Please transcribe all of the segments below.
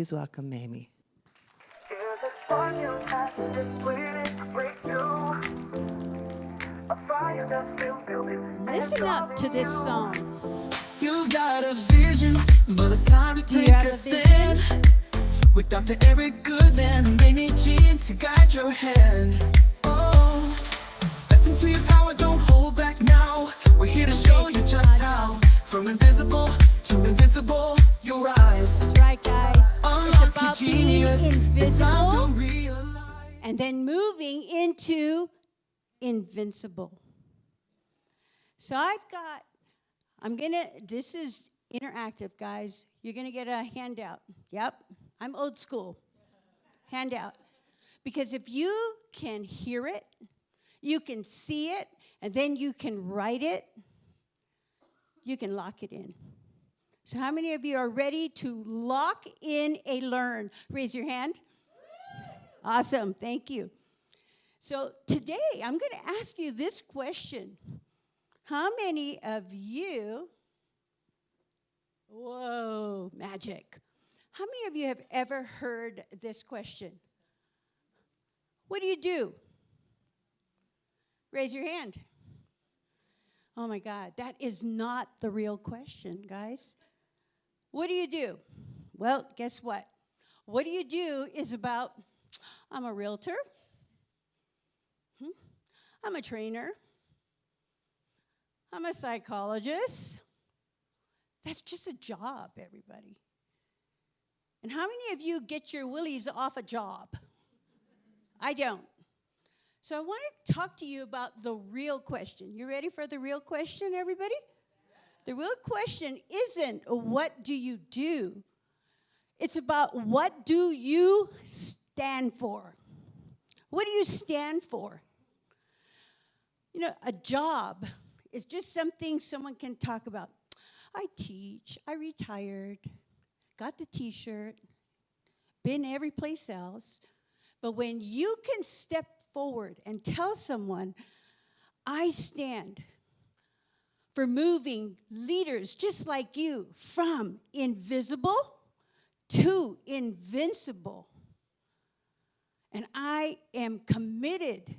Please welcome Mamie. Listen up to this song. You got a vision, but it's time to take a stand. With Dr. Eric Goodman and Mamie-Jean to guide your hand. Oh, step into your power, don't hold back now. We're here to show you just how. From invisible to invincible, you'll rise. That's right, guys. It's about being invisible realize. and then moving into invincible. So this is interactive, guys. You're going to get a handout. Yep, I'm old school. Handout. Because if you can hear it, you can see it, and then you can write it, you can lock it in. So how many of you are ready to lock in a learn? Raise your hand. Awesome, thank you. So today, I'm going to ask you this question. How many of you, whoa, magic. How many of you have ever heard this question? What do you do? Raise your hand. Oh my God, that is not the real question, guys. What do you do? Well, guess what? What do you do is about, I'm a realtor. I'm a trainer. I'm a psychologist. That's just a job, everybody. And how many of you get your willies off a job? I don't. So I want to talk to you about the real question. You ready for the real question, everybody? The real question isn't what do you do? It's about what do you stand for? What do you stand for? You know, a job is just something someone can talk about. I teach, I retired, got the t-shirt, been every place else. But when you can step forward and tell someone, I stand for moving leaders just like you from invisible to invincible. And I am committed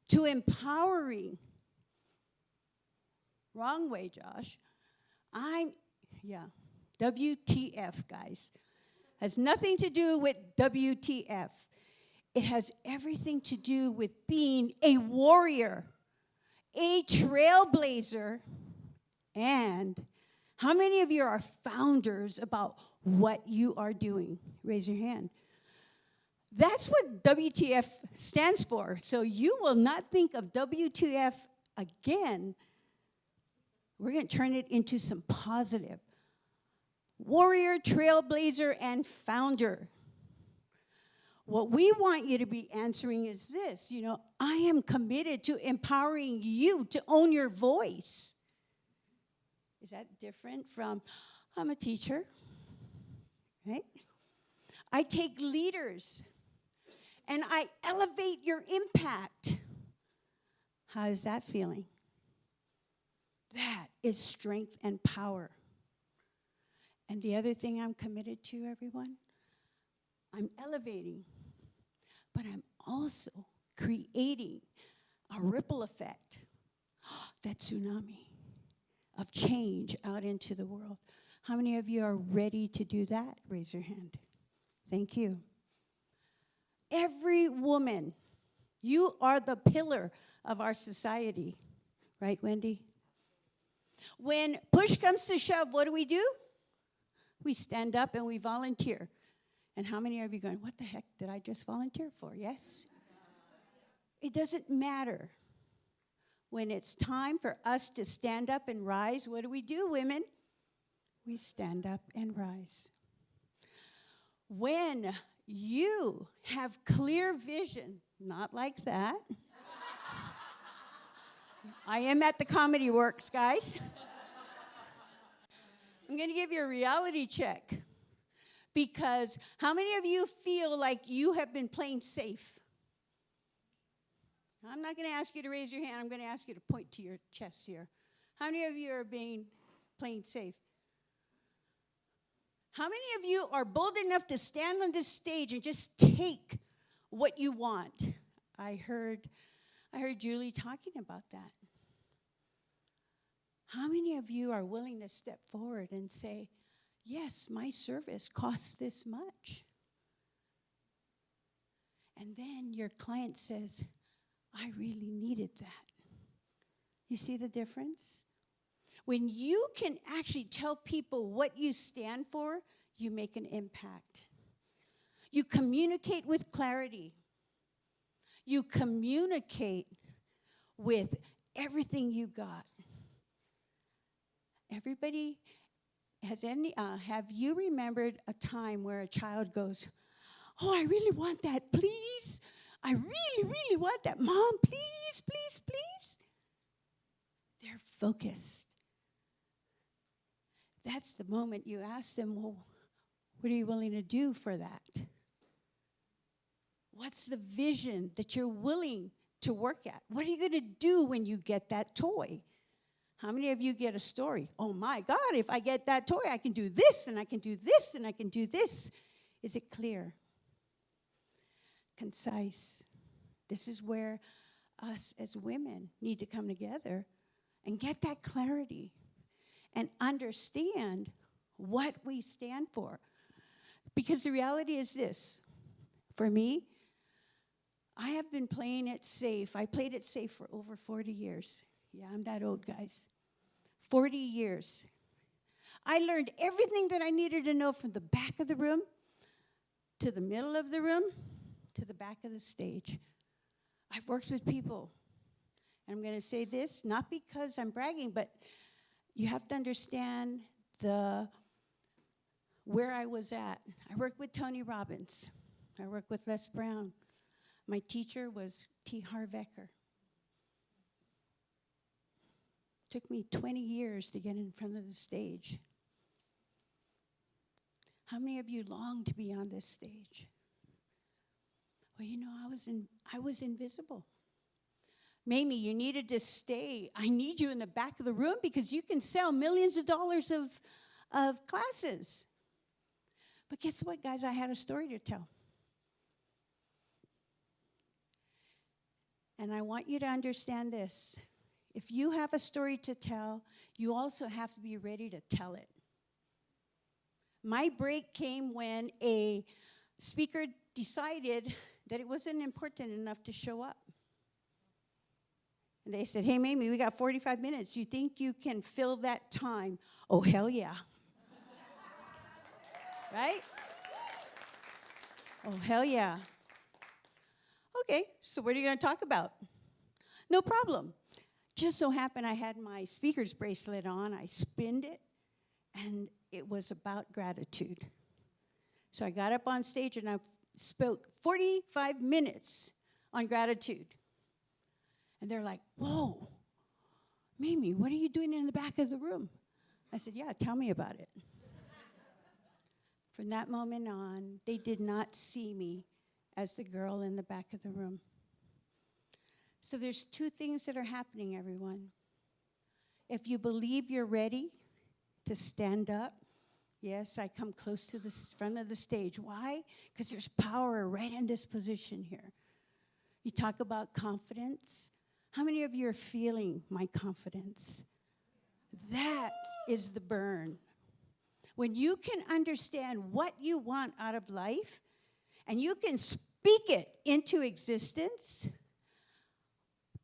to empowering. Wrong way, Josh. WTF, guys. Has nothing to do with WTF. It has everything to do with being a warrior, a trailblazer, and how many of you are founders about what you are doing? Raise your hand. That's what WTF stands for. So you will not think of WTF again. We're going to turn it into some positive. Warrior, trailblazer, and founder. What we want you to be answering is this. You know, I am committed to empowering you to own your voice. Is that different from, I'm a teacher, right? I take leaders, and I elevate your impact. How is that feeling? That is strength and power. And the other thing I'm committed to, everyone, I'm elevating, but I'm also creating a ripple effect, that tsunami of change out into the world. How many of you are ready to do that? Raise your hand. Thank you. Every woman, you are the pillar of our society. Right, Wendy? When push comes to shove, what do? We stand up and we volunteer. And how many of you are going, what the heck did I just volunteer for? Yes? It doesn't matter. When it's time for us to stand up and rise, what do, women? We stand up and rise. When you have clear vision, not like that. I am at the Comedy Works, guys. I'm going to give you a reality check. Because how many of you feel like you have been playing safe? I'm not going to ask you to raise your hand. I'm going to ask you to point to your chest here. How many of you are playing safe? How many of you are bold enough to stand on this stage and just take what you want? I heard Julie talking about that. How many of you are willing to step forward and say, yes, my service costs this much? And then your client says, I really needed that. You see the difference? When you can actually tell people what you stand for, you make an impact. You communicate with clarity. You communicate with everything you got. Everybody, have you remembered a time where a child goes, oh, I really want that, please. I really, really want that. Mom, please, please, please. They're focused. That's the moment you ask them, well, what are you willing to do for that? What's the vision that you're willing to work at? What are you going to do when you get that toy? How many of you get a story? Oh, my God, if I get that toy, I can do this, and I can do this, and I can do this. Is it clear? Concise. This is where us as women need to come together and get that clarity and understand what we stand for. Because the reality is this. For me, I have been playing it safe. I played it safe for over 40 years. Yeah, I'm that old, guys. 40 years. I learned everything that I needed to know from the back of the room to the middle of the room to the back of the stage. I've worked with people. And I'm going to say this, not because I'm bragging, but you have to understand where I was at. I worked with Tony Robbins. I worked with Les Brown. My teacher was T. Harv Eker. Took me 20 years to get in front of the stage. How many of you long to be on this stage? Well, you know, I was invisible. Mamie, you needed to stay. I need you in the back of the room because you can sell millions of dollars of classes. But guess what, guys? I had a story to tell. And I want you to understand this. If you have a story to tell, you also have to be ready to tell it. My break came when a speaker decided that it wasn't important enough to show up. And they said, hey, Mamie, we got 45 minutes. You think you can fill that time? Oh, hell yeah. Right? Oh, hell yeah. Okay, so what are you going to talk about? No problem. Just so happened I had my speaker's bracelet on. I spinned it, and it was about gratitude. So I got up on stage, and I spoke 45 minutes on gratitude. And they're like, whoa, Mamie, what are you doing in the back of the room? I said, yeah, tell me about it. From that moment on, they did not see me as the girl in the back of the room. So there's two things that are happening, everyone. If you believe you're ready to stand up, yes, I come close to the front of the stage. Why? Because there's power right in this position here. You talk about confidence. How many of you are feeling my confidence? That is the burn. When you can understand what you want out of life, and you can speak it into existence,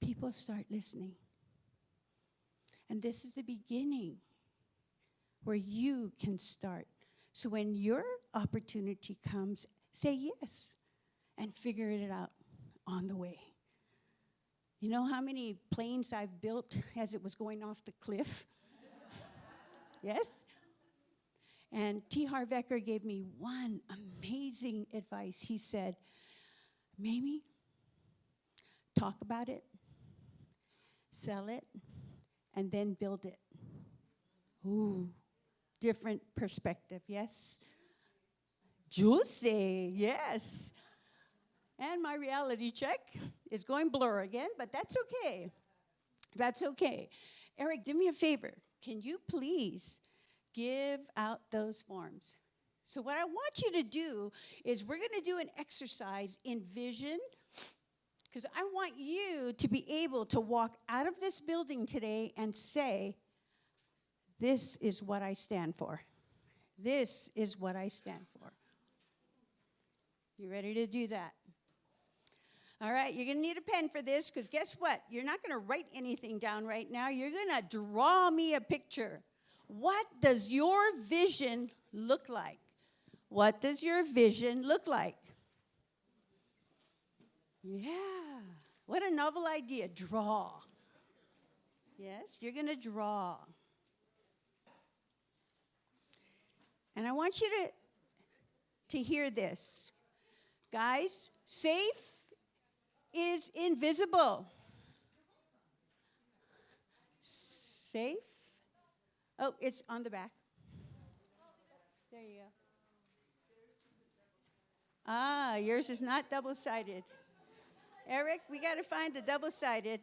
people start listening. And this is the beginning where you can start. So when your opportunity comes, say yes and figure it out on the way. You know how many planes I've built as it was going off the cliff? Yes? And T. Harv Eker gave me one amazing advice. He said, Mamie, talk about it, sell it, and then build it. Ooh, different perspective, yes? Juicy, yes. And my reality check is going blur again, but that's okay. That's okay. Eric, do me a favor. Can you please give out those forms? So what I want you to do is we're going to do an exercise in vision, because I want you to be able to walk out of this building today and say, this is what I stand for. This is what I stand for. You ready to do that? All right, you're going to need a pen for this, because guess what? You're not going to write anything down right now. You're going to draw me a picture. What does your vision look like? What does your vision look like? Yeah. What a novel idea. Draw. Yes, you're going to draw. And I want you to hear this. Guys, safe is invisible. Safe? Oh, it's on the back. There you go. Ah, yours is not double-sided. Eric, we got to find the double-sided.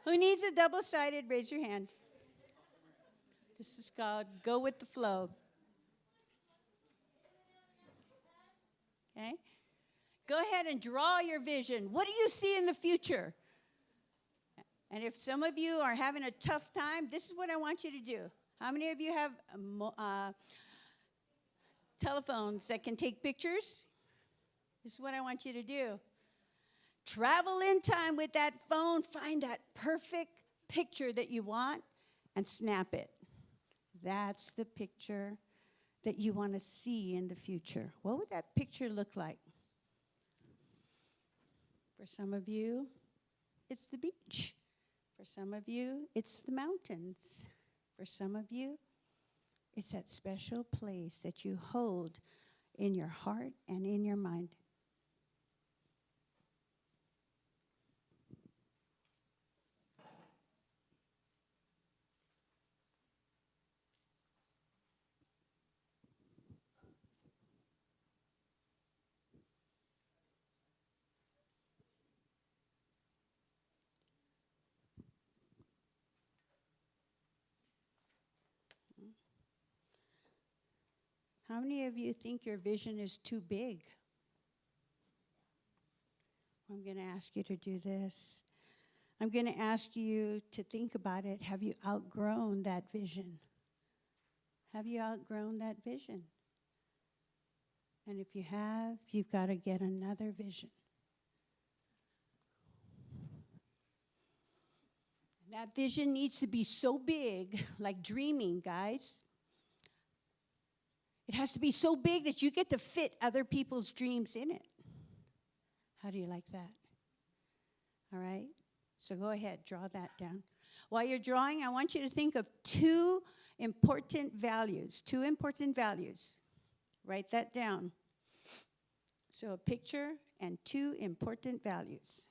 Who needs a double-sided? Raise your hand. This is called Go with the Flow. Okay? Go ahead and draw your vision. What do you see in the future? And if some of you are having a tough time, this is what I want you to do. How many of you have telephones that can take pictures? This is what I want you to do. Travel in time with that phone, find that perfect picture that you want, and snap it. That's the picture that you want to see in the future. What would that picture look like? For some of you, it's the beach. For some of you, it's the mountains. For some of you, it's that special place that you hold in your heart and in your mind. How many of you think your vision is too big? I'm going to ask you to do this. I'm going to ask you to think about it. Have you outgrown that vision? Have you outgrown that vision? And if you have, you've got to get another vision. And that vision needs to be so big, like dreaming, guys. It has to be so big that you get to fit other people's dreams in it. How do you like that? All right? So go ahead, draw that down. While you're drawing, I want you to think of two important values. Two important values. Write that down. So a picture and two important values.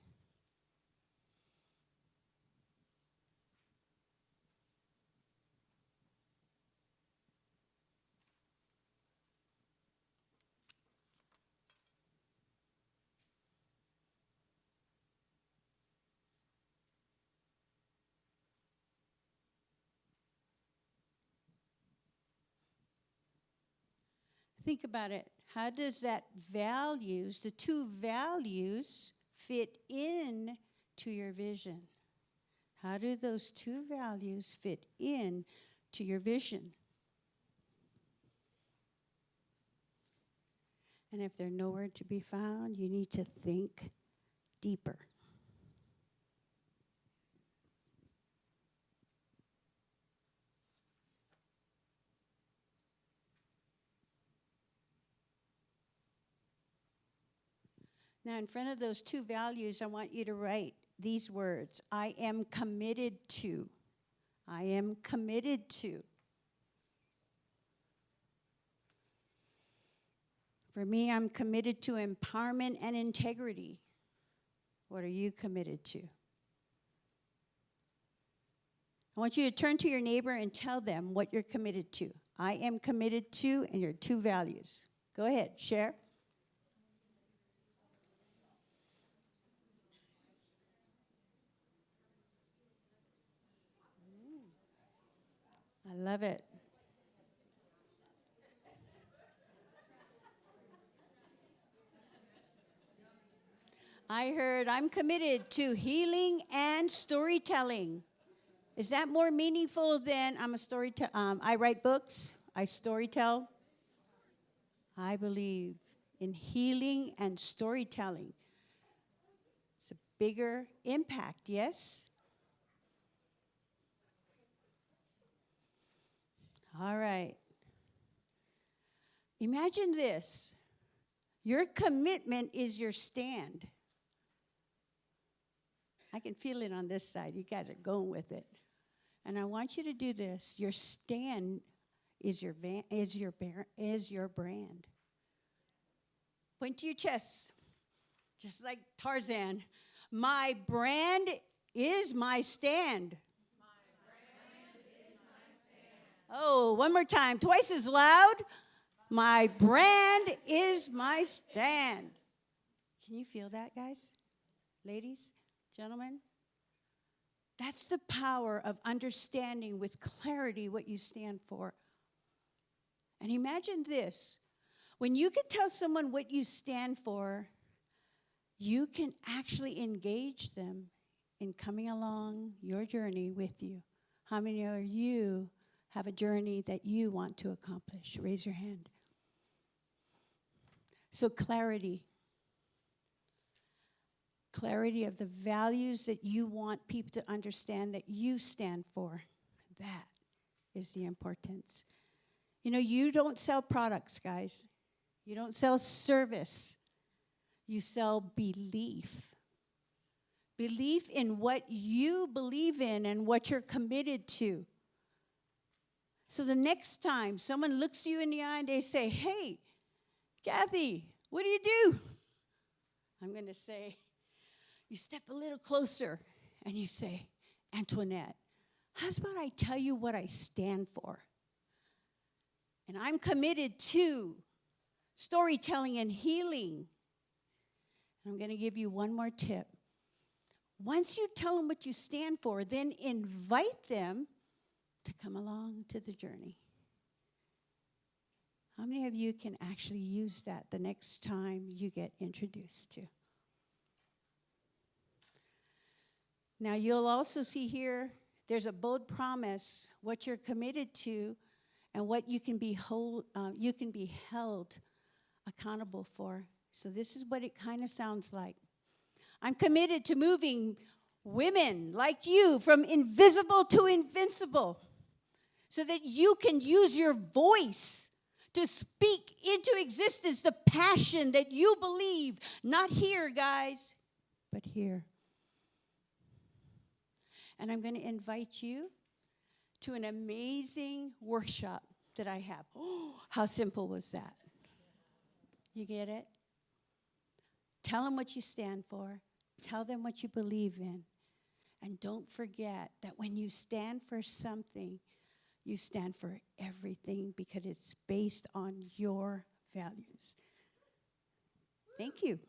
Think about it. How does that values, the two values, fit in to your vision? How do those two values fit in to your vision? And if they're nowhere to be found, you need to think deeper. Now, in front of those two values, I want you to write these words. I am committed to. I am committed to. For me, I'm committed to empowerment and integrity. What are you committed to? I want you to turn to your neighbor and tell them what you're committed to. I am committed to, and your two values. Go ahead, share. I love it. I heard I'm committed to healing and storytelling. Is that more meaningful than I'm a storyteller? I write books, I storytell. I believe in healing and storytelling. It's a bigger impact, yes? All right. Imagine this. Your commitment is your stand. I can feel it on this side. You guys are going with it. And I want you to do this. Your stand is your brand. Point to your chest, just like Tarzan. My brand is my stand. My brand is my stand. Oh, one more time, twice as loud. My brand is my stand. Can you feel that, guys? Ladies, gentlemen? That's the power of understanding with clarity what you stand for. And imagine this. When you can tell someone what you stand for, you can actually engage them in coming along your journey with you. How many of you have a journey that you want to accomplish? Raise your hand. So clarity. Clarity of the values that you want people to understand that you stand for. That is the importance. You know, you don't sell products, guys. You don't sell service. You sell belief. Belief in what you believe in and what you're committed to. So the next time someone looks you in the eye and they say, hey, Kathy, what do you do? I'm going to say, you step a little closer and you say, Antoinette, how's about I tell you what I stand for? And I'm committed to storytelling and healing. And I'm going to give you one more tip. Once you tell them what you stand for, then invite them to come along to the journey. How many of you can actually use that the next time you get introduced to? Now, you'll also see here, there's a bold promise, what you're committed to, and what you can be held accountable for. So this is what it kind of sounds like. I'm committed to moving women like you from invisible to invincible, so that you can use your voice to speak into existence the passion that you believe, not here, guys, but here. And I'm going to invite you to an amazing workshop that I have. Oh, how simple was that? You get it? Tell them what you stand for. Tell them what you believe in. And don't forget that when you stand for something, you stand for everything because it's based on your values. Thank you.